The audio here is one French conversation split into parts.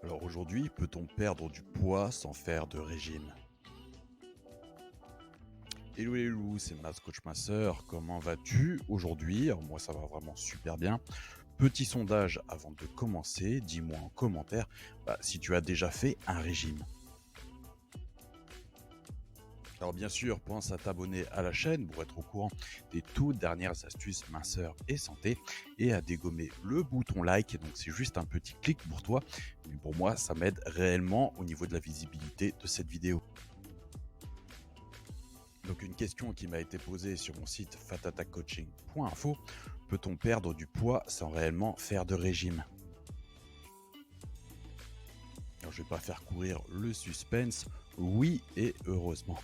Alors aujourd'hui, peut-on perdre du poids sans faire de régime? Hello les loups, c'est Maz Coach Masseur. Comment vas-tu aujourd'hui? Alors moi ça va vraiment super bien. Petit sondage avant de commencer, dis-moi en commentaire si tu as déjà fait un régime. Alors bien sûr, pense à t'abonner à la chaîne pour être au courant des toutes dernières astuces minceur et santé et à dégommer le bouton like. Donc c'est juste un petit clic pour toi, mais pour moi ça m'aide réellement au niveau de la visibilité de cette vidéo. Donc une question qui m'a été posée sur mon site fatatacoaching.info, peut-on perdre du poids sans réellement faire de régime? Alors je ne vais pas faire courir le suspense, oui et heureusement.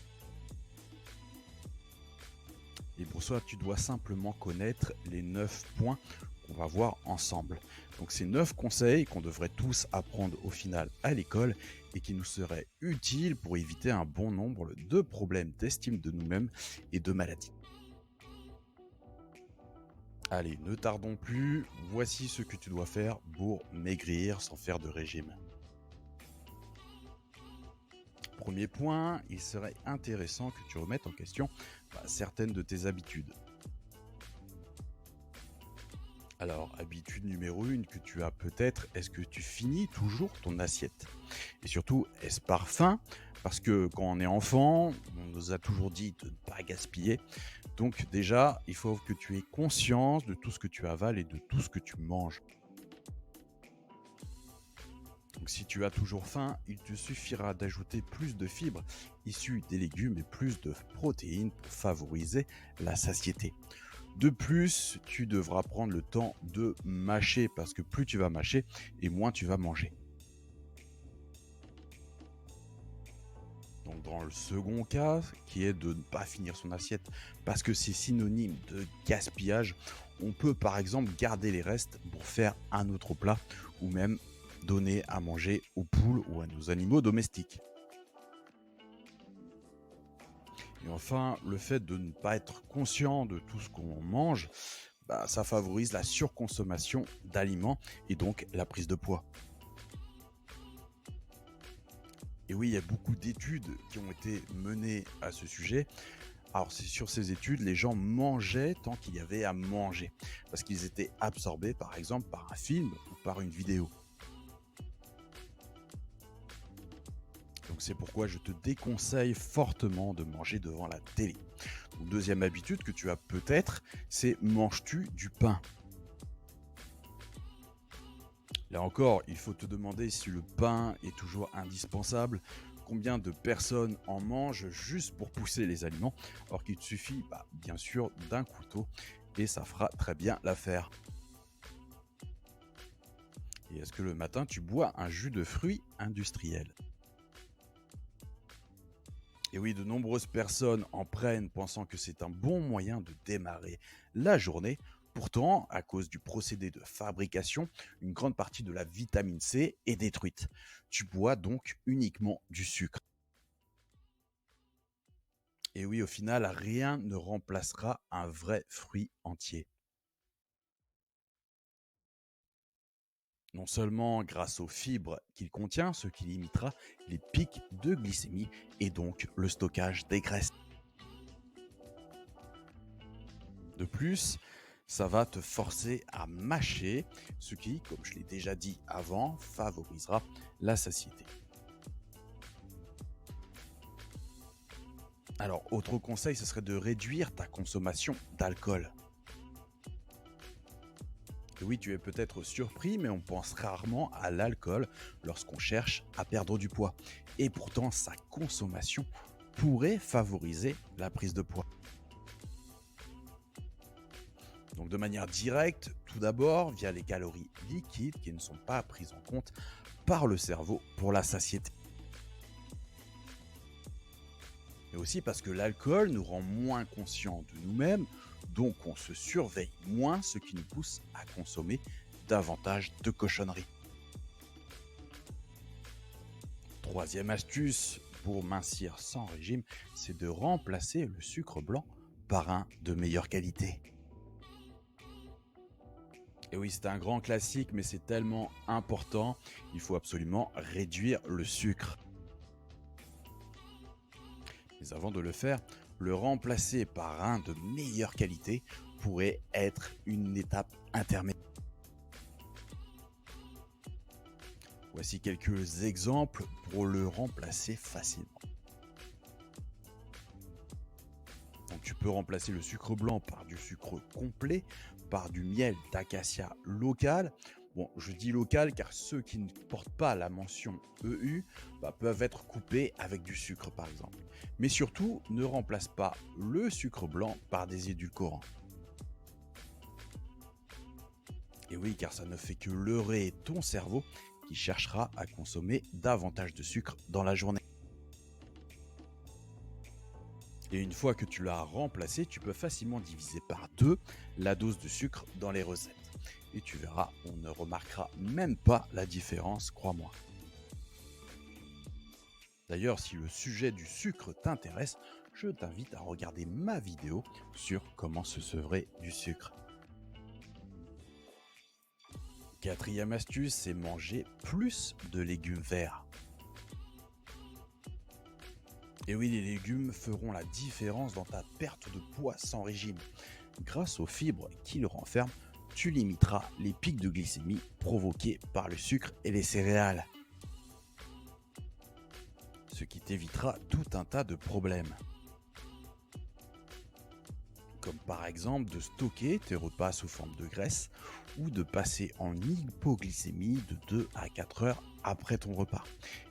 Et pour ça, tu dois simplement connaître les 9 points qu'on va voir ensemble. Donc ces 9 conseils qu'on devrait tous apprendre au final à l'école et qui nous seraient utiles pour éviter un bon nombre de problèmes d'estime de nous-mêmes et de maladies. Allez, ne tardons plus, voici ce que tu dois faire pour maigrir sans faire de régime. Premier point, il serait intéressant que tu remettes en question certaines de tes habitudes. Alors, habitude numéro 1 que tu as peut-être, est-ce que tu finis toujours ton assiette? Et surtout, est-ce par faim? Parce que quand on est enfant, on nous a toujours dit de ne pas gaspiller. Donc déjà, il faut que tu aies conscience de tout ce que tu avales et de tout ce que tu manges. Donc si tu as toujours faim, il te suffira d'ajouter plus de fibres issues des légumes et plus de protéines pour favoriser la satiété. De plus, tu devras prendre le temps de mâcher parce que plus tu vas mâcher et moins tu vas manger. Donc dans le second cas, qui est de ne pas finir son assiette parce que c'est synonyme de gaspillage, on peut par exemple garder les restes pour faire un autre plat ou même donner à manger aux poules ou à nos animaux domestiques. Et enfin, le fait de ne pas être conscient de tout ce qu'on mange, ça favorise la surconsommation d'aliments et donc la prise de poids. Et oui, il y a beaucoup d'études qui ont été menées à ce sujet. Alors, c'est sur ces études, les gens mangeaient tant qu'il y avait à manger, parce qu'ils étaient absorbés, par exemple, par un film ou par une vidéo. Donc, c'est pourquoi je te déconseille fortement de manger devant la télé. Donc, deuxième habitude que tu as peut-être, c'est manges-tu du pain? Là encore, il faut te demander si le pain est toujours indispensable, combien de personnes en mangent juste pour pousser les aliments, alors qu'il te suffit bien sûr d'un couteau et ça fera très bien l'affaire. Et est-ce que le matin tu bois un jus de fruits industriel? Et oui, de nombreuses personnes en prennent pensant que c'est un bon moyen de démarrer la journée. Pourtant, à cause du procédé de fabrication, une grande partie de la vitamine C est détruite. Tu bois donc uniquement du sucre. Et oui, au final, rien ne remplacera un vrai fruit entier. Non seulement grâce aux fibres qu'il contient, ce qui limitera les pics de glycémie et donc le stockage des graisses. De plus, ça va te forcer à mâcher, ce qui, comme je l'ai déjà dit avant, favorisera la satiété. Alors, autre conseil, ce serait de réduire ta consommation d'alcool. Et oui, tu es peut-être surpris, mais on pense rarement à l'alcool lorsqu'on cherche à perdre du poids. Et pourtant, sa consommation pourrait favoriser la prise de poids. Donc de manière directe, tout d'abord via les calories liquides qui ne sont pas prises en compte par le cerveau pour la satiété. Mais aussi parce que l'alcool nous rend moins conscients de nous-mêmes, donc on se surveille moins, ce qui nous pousse à consommer davantage de cochonneries. Troisième astuce pour mincir sans régime, c'est de remplacer le sucre blanc par un de meilleure qualité. Et oui, c'est un grand classique, mais c'est tellement important. Il faut absolument réduire le sucre. Mais avant de le faire, le remplacer par un de meilleure qualité pourrait être une étape intermédiaire. Voici quelques exemples pour le remplacer facilement. Donc tu peux remplacer le sucre blanc par du sucre complet, par du miel d'acacia local. Bon, je dis local car ceux qui ne portent pas la mention EU peuvent être coupés avec du sucre par exemple. Mais surtout, ne remplace pas le sucre blanc par des édulcorants. Et oui, car ça ne fait que leurrer ton cerveau qui cherchera à consommer davantage de sucre dans la journée. Et une fois que tu l'as remplacé, tu peux facilement diviser par 2 la dose de sucre dans les recettes. Et tu verras, on ne remarquera même pas la différence, crois-moi. D'ailleurs, si le sujet du sucre t'intéresse, je t'invite à regarder ma vidéo sur comment se sevrer du sucre. Quatrième astuce, c'est manger plus de légumes verts. Et oui, les légumes feront la différence dans ta perte de poids sans régime. Grâce aux fibres qu'ils renferment, tu limiteras les pics de glycémie provoqués par le sucre et les céréales. Ce qui t'évitera tout un tas de problèmes. Comme par exemple de stocker tes repas sous forme de graisse ou de passer en hypoglycémie de 2 à 4 heures après ton repas.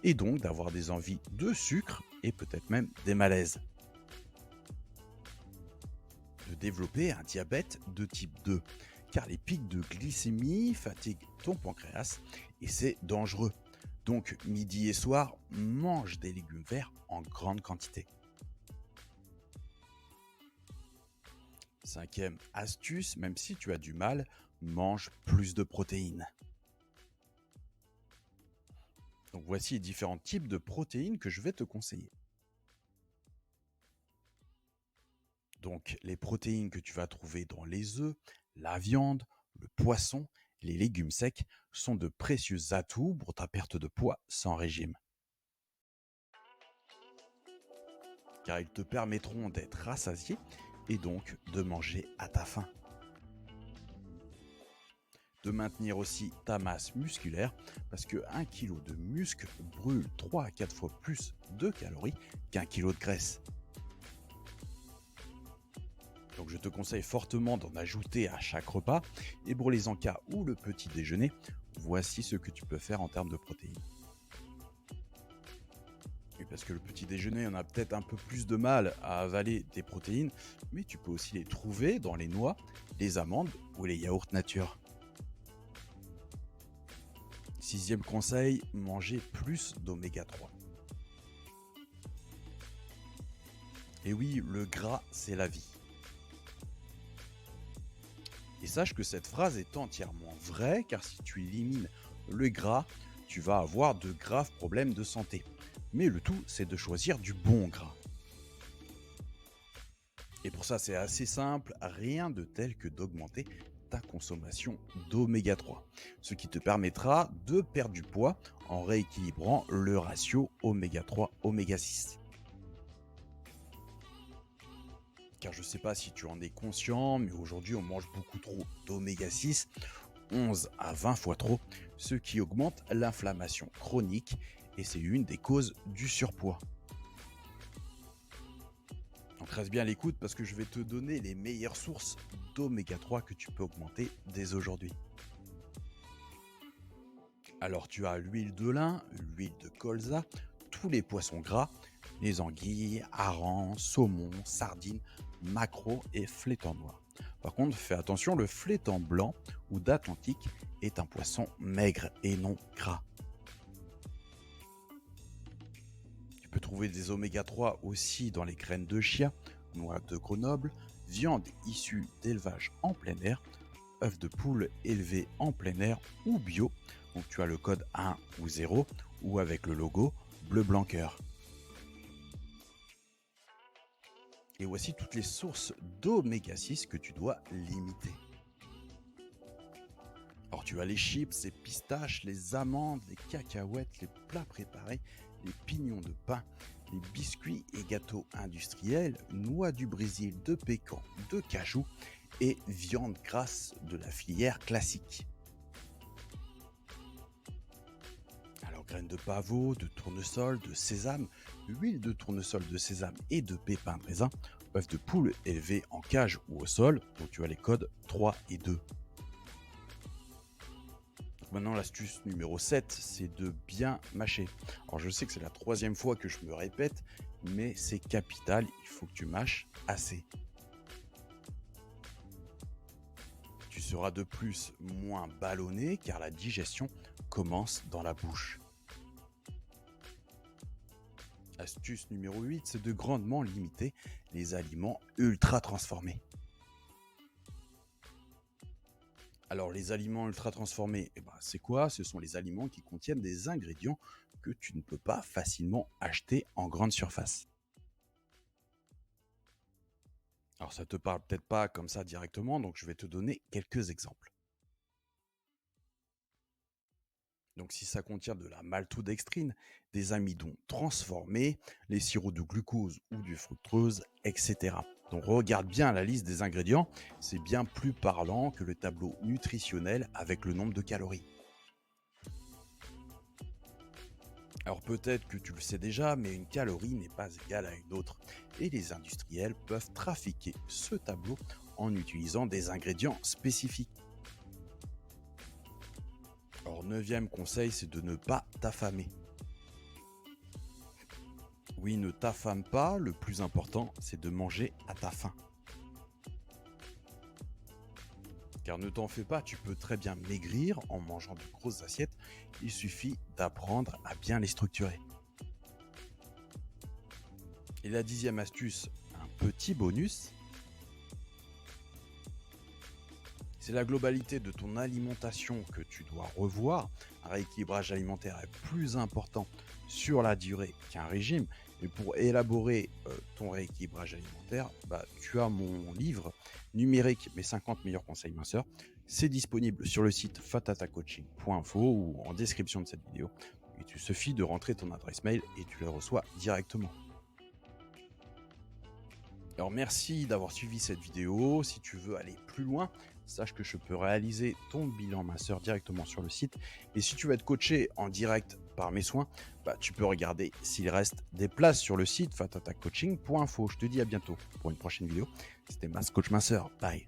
Et donc d'avoir des envies de sucre et peut-être même des malaises. De développer un diabète de type 2, car les pics de glycémie fatiguent ton pancréas et c'est dangereux. Donc midi et soir, mange des légumes verts en grande quantité. Cinquième astuce, même si tu as du mal, mange plus de protéines. Donc voici les différents types de protéines que je vais te conseiller. Donc les protéines que tu vas trouver dans les œufs, la viande, le poisson, les légumes secs sont de précieux atouts pour ta perte de poids sans régime. Car ils te permettront d'être rassasié et donc de manger à ta faim. De maintenir aussi ta masse musculaire parce que 1 kg de muscle brûle 3 à 4 fois plus de calories qu'un kilo de graisse. Donc je te conseille fortement d'en ajouter à chaque repas. Et pour les encas ou le petit déjeuner, voici ce que tu peux faire en termes de protéines. Oui, parce que le petit déjeuner, on a peut-être un peu plus de mal à avaler des protéines, mais tu peux aussi les trouver dans les noix, les amandes ou les yaourts nature. Sixième conseil, manger plus d'oméga 3. Et oui, le gras, c'est la vie. Et sache que cette phrase est entièrement vraie, car si tu élimines le gras, tu vas avoir de graves problèmes de santé. Mais le tout, c'est de choisir du bon gras. Et pour ça, c'est assez simple, rien de tel que d'augmenter ta consommation d'oméga 3, ce qui te permettra de perdre du poids en rééquilibrant le ratio oméga 3 oméga 6. Car je ne sais pas si tu en es conscient, mais aujourd'hui on mange beaucoup trop d'oméga 6, 11 à 20 fois trop, ce qui augmente l'inflammation chronique et c'est une des causes du surpoids. Donc reste bien à l'écoute parce que je vais te donner les meilleures sources d'oméga 3 que tu peux augmenter dès aujourd'hui. Alors tu as l'huile de lin, l'huile de colza, tous les poissons gras, les anguilles, harengs, saumons, sardines, maquereaux et flétans noirs. Par contre, fais attention, le flétan blanc ou d'Atlantique est un poisson maigre et non gras. Tu peux trouver des oméga 3 aussi dans les graines de chia, noix de Grenoble, viande issue d'élevage en plein air, œufs de poule élevés en plein air ou bio. Donc tu as le code 1 ou 0 ou avec le logo bleu blanc cœur. Et voici toutes les sources d'oméga 6 que tu dois limiter. Alors tu as les chips, les pistaches, les amandes, les cacahuètes, les plats préparés, les pignons de pain, les biscuits et gâteaux industriels, noix du Brésil, de pécan, de cajou et viande grasse de la filière classique. Alors graines de pavot, de tournesol, de sésame, huile de tournesol, de sésame et de pépins de raisin, œufs de poule élevés en cage ou au sol, dont tu as les codes 3 et 2. Maintenant, l'astuce numéro 7, c'est de bien mâcher. Alors, je sais que c'est la troisième fois que je me répète, mais c'est capital, il faut que tu mâches assez. Tu seras de plus moins ballonné car la digestion commence dans la bouche. Astuce numéro 8, c'est de grandement limiter les aliments ultra transformés. Alors les aliments ultra transformés, c'est quoi? Ce sont les aliments qui contiennent des ingrédients que tu ne peux pas facilement acheter en grande surface. Alors ça te parle peut-être pas comme ça directement, donc je vais te donner quelques exemples. Donc si ça contient de la maltodextrine, des amidons transformés, les sirops de glucose ou du fructose, etc. Donc regarde bien la liste des ingrédients, c'est bien plus parlant que le tableau nutritionnel avec le nombre de calories. Alors peut-être que tu le sais déjà, mais une calorie n'est pas égale à une autre. Et les industriels peuvent trafiquer ce tableau en utilisant des ingrédients spécifiques. Alors neuvième conseil, c'est de ne pas t'affamer. Oui, ne t'affame pas, le plus important, c'est de manger à ta faim. Car ne t'en fais pas, tu peux très bien maigrir en mangeant de grosses assiettes, il suffit d'apprendre à bien les structurer. Et la 10e astuce, un petit bonus, c'est la globalité de ton alimentation que tu dois revoir. Un rééquilibrage alimentaire est plus important sur la durée qu'un régime. Et pour élaborer ton rééquilibrage alimentaire, tu as mon livre numérique, mes 50 meilleurs conseils minceurs. C'est disponible sur le site fatatacoaching.info ou en description de cette vidéo. Il te suffit de rentrer ton adresse mail et tu le reçois directement. Alors merci d'avoir suivi cette vidéo. Si tu veux aller plus loin, sache que je peux réaliser ton bilan minceur directement sur le site. Et si tu veux être coaché en direct par mes soins, tu peux regarder s'il reste des places sur le site fatatacoaching.info. Je te dis à bientôt pour une prochaine vidéo. C'était Mas Coach Minceur. Bye.